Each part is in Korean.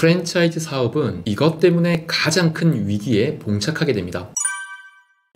프랜차이즈 사업은 이것 때문에 가장 큰 위기에 봉착하게 됩니다.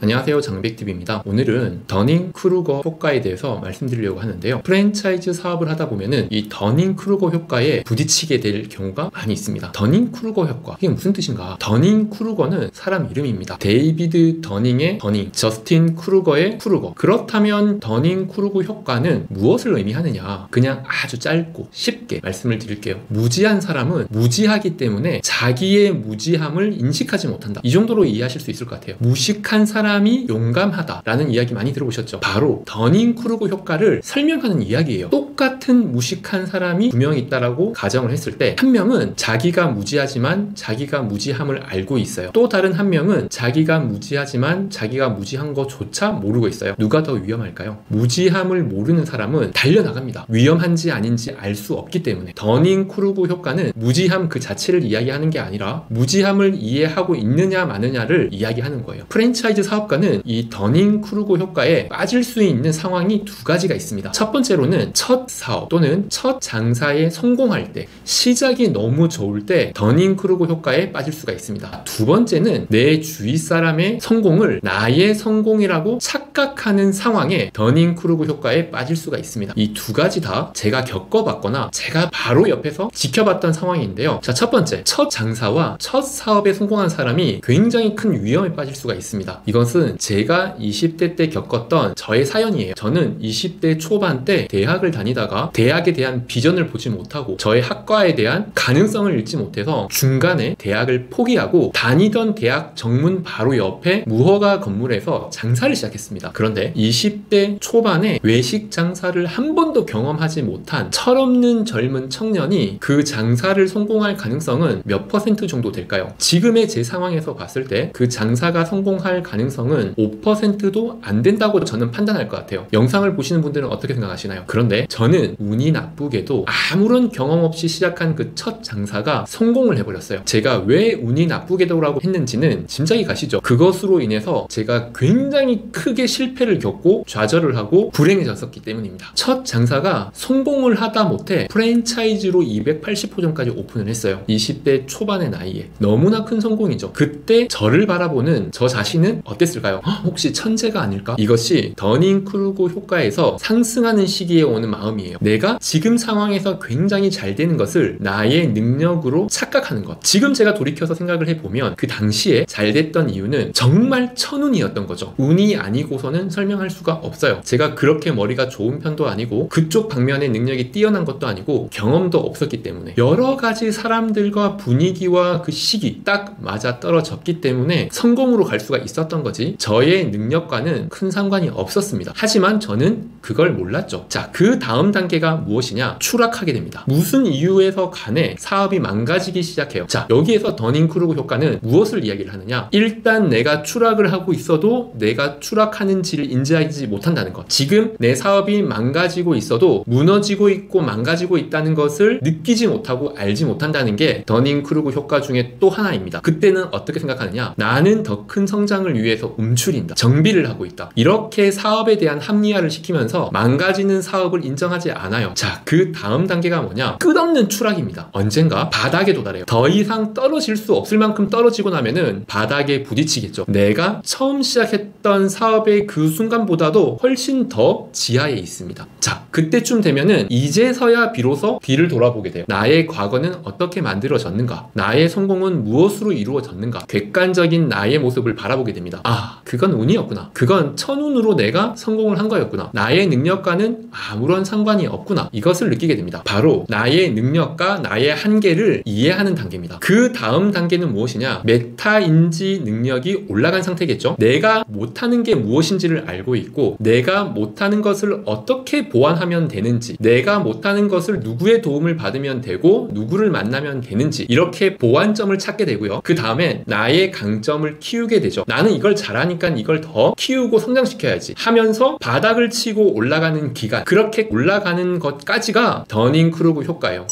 안녕하세요, 장백TV입니다. 오늘은 더닝크루거 효과에 대해서 말씀드리려고 하는데요. 프랜차이즈 사업을 하다 보면은 이 더닝크루거 효과에 부딪히게 될 경우가 많이 있습니다. 더닝크루거 효과, 이게 무슨 뜻인가? 더닝크루거는 사람 이름입니다. 데이비드 더닝의 더닝, 저스틴 크루거의 크루거. 그렇다면 더닝크루거 효과는 무엇을 의미하느냐? 그냥 아주 짧고 쉽게 말씀을 드릴게요. 무지한 사람은 무지하기 때문에 자기의 무지함을 인식하지 못한다. 이 정도로 이해하실 수 있을 것 같아요. 무식한 사람이 용감하다라는 이야기 많이 들어보셨죠? 바로 더닝크루거 효과를 설명하는 이야기예요. 똑같은 무식한 사람이 두 명 있다라고 가정을 했을 때, 한 명은 자기가 무지하지만 자기가 무지함을 알고 있어요. 또 다른 한 명은 자기가 무지하지만 자기가 무지한 것조차 모르고 있어요. 누가 더 위험할까요? 무지함을 모르는 사람은 달려나갑니다. 위험한지 아닌지 알 수 없기 때문에. 더닝크루거 효과는 무지함 그 자체를 이야기하는 게 아니라 무지함을 이해하고 있느냐 마느냐를 이야기하는 거예요. 프랜차이즈 사업가는 이 더닝크루거 효과에 빠질 수 있는 상황이 두 가지가 있습니다. 첫 번째로는 첫 사업 또는 첫 장사에 성공할 때, 시작이 너무 좋을 때 더닝크루거 효과에 빠질 수가 있습니다. 두 번째는 내 주위 사람의 성공을 나의 성공이라고 착각하는 상황에 더닝크루거 효과에 빠질 수가 있습니다. 이 두 가지 다 제가 겪어봤거나 제가 바로 옆에서 지켜봤던 상황인데요. 자, 첫 번째, 첫 장사와 첫 사업에 성공한 사람이 굉장히 큰 위험에 빠질 수가 있습니다. 이것은 제가 20대 때 겪었던 저의 사연이에요. 저는 20대 초반 때 대학을 다니다가 대학에 대한 비전을 보지 못하고 저의 학과에 대한 가능성을 읽지 못해서 중간에 대학을 포기하고 다니던 대학 정문 바로 옆에 무허가 건물에서 장사를 시작했습니다. 그런데 20대 초반에 외식 장사를 한 번도 경험하지 못한 철없는 젊은 청년이 그 장사를 성공할 가능성은 몇 퍼센트 정도 될까요? 지금의 제 상황에서 봤을 때 그 장사가 성공할 가능성은 5%도 안 된다고 저는 판단할 것 같아요. 영상을 보시는 분들은 어떻게 생각하시나요? 그런데 저는 운이 나쁘게도 아무런 경험 없이 시작한 그 첫 장사가 성공을 해버렸어요. 제가 왜 운이 나쁘게도라고 했는지는 짐작이 가시죠? 그것으로 인해서 제가 굉장히 크게 실패를 겪고 좌절을 하고 불행해졌었기 때문입니다. 첫 장사가 성공을 하다 못해 프랜차이즈로 280호점까지 오픈을 했어요. 20대 초반의 나이에. 너무나 큰 성공이죠. 그때 저를 바라보는 저 자신은 어땠을까요? 혹시 천재가 아닐까? 이것이 더닝크루거 효과에서 상승하는 시기에 오는 마음이에요. 내가 지금 상황에서 굉장히 잘 되는 것을 나의 능력으로 착각하는 것. 지금 제가 돌이켜서 생각을 해보면 그 당시에 잘 됐던 이유는 정말 천운이었던 거죠. 운이 아니고서는 설명할 수가 없어요. 제가 그렇게 머리가 좋은 편도 아니고 그쪽 방면의 능력이 뛰어난 것도 아니고 경험도 없었기 때문에 여러 가지 사람들과 분위기와 그 시기 딱 맞아 떨어졌기 때문에 성공으로 갈 수가 있었던 거지 저의 능력과는 큰 상관이 없었습니다. 하지만 저는 그걸 몰랐죠. 자, 그 다음 단계가 무엇이냐? 추락하게 됩니다. 무슨 이유에서 간에 사업이 망가지기 시작해요. 자, 여기에서 더닝크루거 효과는 무엇을 이야기를 하느냐? 일단 내가 추락을 하고 있어도 내가 추락하는지를 인지하지 못한다는 것. 지금 내 사업이 망가지고 있어도 무너지고 있고 망가지고 있다는 것을 느끼지 못하고 알지 못한다는 게 더닝크루거 효과 중에 또 하나입니다. 그때는 어떻게 생각하느냐? 나는 더 큰 성장을 위해서 움츠린다. 정비를 하고 있다. 이렇게 사업에 대한 합리화를 시키면서 망가지는 사업을 인정하지 않아요. 자, 그 다음 단계가 뭐냐? 끝없는 추락입니다. 언젠가 바닥에 도달해요. 더 이상 떨어질 수 없을 만큼 떨어지고 나면은 바닥에 부딪히겠죠. 내가 처음 시작했던 사업의 그 순간보다도 훨씬 더 지하에 있습니다. 자, 그때쯤 되면은 이제서야 비로소 뒤를 돌아보게 돼요. 나의 과거는 어떻게 만들어졌는가? 나의 성공은 무엇으로 이루어졌는가? 객관적인 나의 모습을 바라보게 됩니다. 아, 그건 운이었구나. 그건 천운으로 내가 성공을 한 거였구나. 나의 능력과는 아무런 상관이 없구나. 이것을 느끼게 됩니다. 바로 나의 능력과 나의 한계를 이해하는 단계입니다. 그 다음 단계는 무엇이냐? 메타인지 능력이 올라간 상태겠죠. 내가 못하는 게 무엇인지를 알고 있고 내가 못하는 것을 어떻게 보완하면 되는지, 내가 못하는 것을 누구의 도움을 받으면 되고 누구를 만나면 되는지, 이렇게 보완점을 찾게 되고요. 그 다음에 나의 강점을 키우게 되죠. 나는 이걸 잘하니까 이걸 더 키우고 성장시켜야지 하면서 바닥을 치고 올라가는 기간, 그렇게 올라가는 것까지가 더닝크루거 효과예요.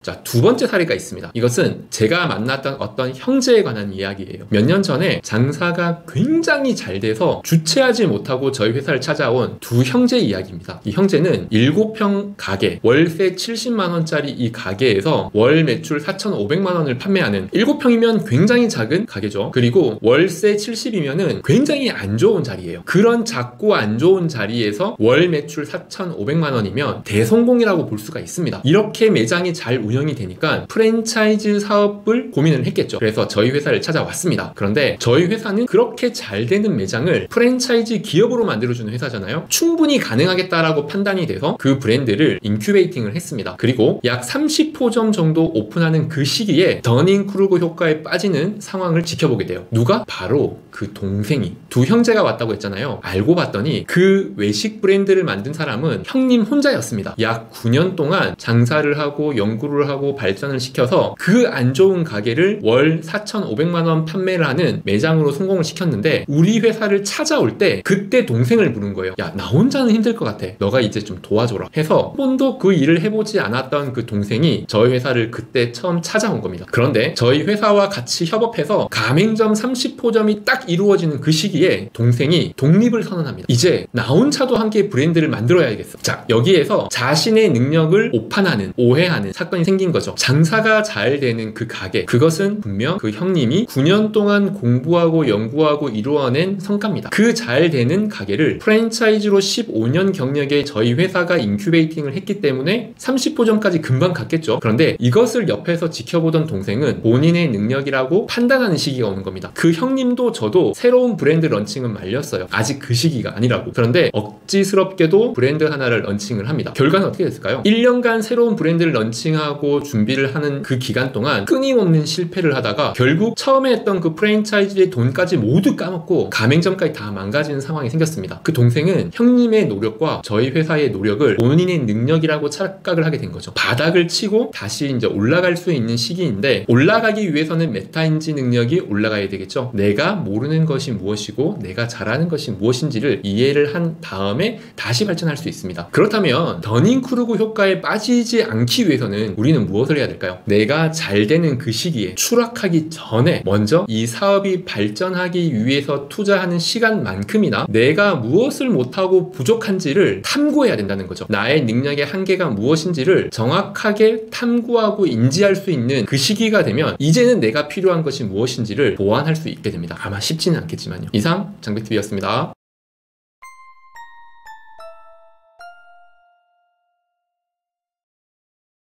자, 두 번째 사례가 있습니다. 이것은 제가 만났던 어떤 형제에 관한 이야기예요. 몇 년 전에 장사가 굉장히 잘 돼서 주체하지 못하고 저희 회사를 찾아온 두 형제 이야기입니다. 이 형제는 7평 가게, 월세 70만원짜리 이 가게에서 월 매출 4,500만원을 판매하는 7평이면 굉장히 작은 가게죠. 그리고 월세 70이면은 굉장히 안 좋은 자리예요. 그런 작고 안 좋은 자리에서 월 매출 4,500만원이면 대성공이라고 볼 수가 있습니다. 이렇게 매장이 잘 운영이 되니까 프랜차이즈 사업을 고민을 했겠죠. 그래서 저희 회사를 찾아왔습니다. 그런데 저희 회사는 그렇게 잘 되는 매장을 프랜차이즈 기업으로 만들어주는 회사잖아요. 충분히 가능하겠다라고 판단이 돼서 그 브랜드를 인큐베이팅을 했습니다. 그리고 약 30호점 정도 오픈하는 그 시기에 더닝크루거 효과에 빠지는 상황을 지켜보게 돼요. 누가? 바로 그 동생이. 두 형제가 왔다고 했잖아요. 알고 봤더니 그 외식 브랜드를 만든 사람은 형님 혼자였습니다. 약 9년 동안 장사를 하고 연구를 하고 발전을 시켜서 그 안 좋은 가게를 월 4,500만원 판매를 하는 매장으로 성공을 시켰는데 우리 회사를 찾아올 때 그때 동생을 부른 거예요. 야, 나 혼자는 힘들 것 같아. 너가 이제 좀 도와줘라 해서 한 번도 그 일을 해보지 않았던 그 동생이 저희 회사를 그때 처음 찾아온 겁니다. 그런데 저희 회사와 같이 협업해서 가맹점 30호점이 딱 이루어지는 그 시기에 동생이 독립을 선언합니다. 이제 나 혼자도 한 개의 브랜드를 만들어야겠어. 자, 여기에서 자신의 능력을 오판하는, 오해하는 사건이 생긴 거죠. 장사가 잘 되는 그 가게, 그것은 분명 그 형님이 9년 동안 공부하고 연구하고 이루어낸 성과입니다. 그 잘 되는 가게를 프랜차이즈로 15년 경력의 저희 회사가 인큐베이팅을 했기 때문에 30호점까지 금방 갔겠죠. 그런데 이것을 옆에서 지켜보던 동생은 본인의 능력이라고 판단하는 시기가 오는 겁니다. 그 형님도 저도 새로운 브랜드 런칭은 말렸어요. 아직 그 시기가 아니라고. 그런데 억지스럽게도 브랜드 하나를 런칭을 합니다. 결과는 어떻게 됐을까요? 1년간 새로운 브랜드를 런칭하고 준비를 하는 그 기간 동안 끊임없는 실패를 하다가 결국 처음에 했던 그 프랜차이즈의 돈까지 모두 까먹고 가맹점까지 다 망가지는 상황이 생겼습니다. 그 동생은 형님의 노력과 저희 회사의 노력을 본인의 능력이라고 착각을 하게 된 거죠. 바닥을 치고 다시 이제 올라갈 수 있는 시기인데 올라가기 위해서는 메타인지 능력이 올라가야 되겠죠. 내가 모르는 것이 무엇이고 내가 잘하는 것이 무엇인지를 이해를 한 다음에 다시 발전할 수 있습니다. 그렇다면 더닝크루거 효과에 빠지지 않기 위해서는 우리는 무엇을 해야 될까요? 내가 잘 되는 그 시기에 추락하기 전에 먼저 이 사업이 발전하기 위해서 투자하는 시간만큼이나 내가 무엇을 못하고 부족한지를 탐구해야 된다는 거죠. 나의 능력의 한계가 무엇인지를 정확하게 탐구하고 인지할 수 있는 그 시기가 되면 이제는 내가 필요한 것이 무엇인지를 보완할 수 있게 됩니다. 아마 쉽지는 않겠지만요. 이상 장백TV였습니다.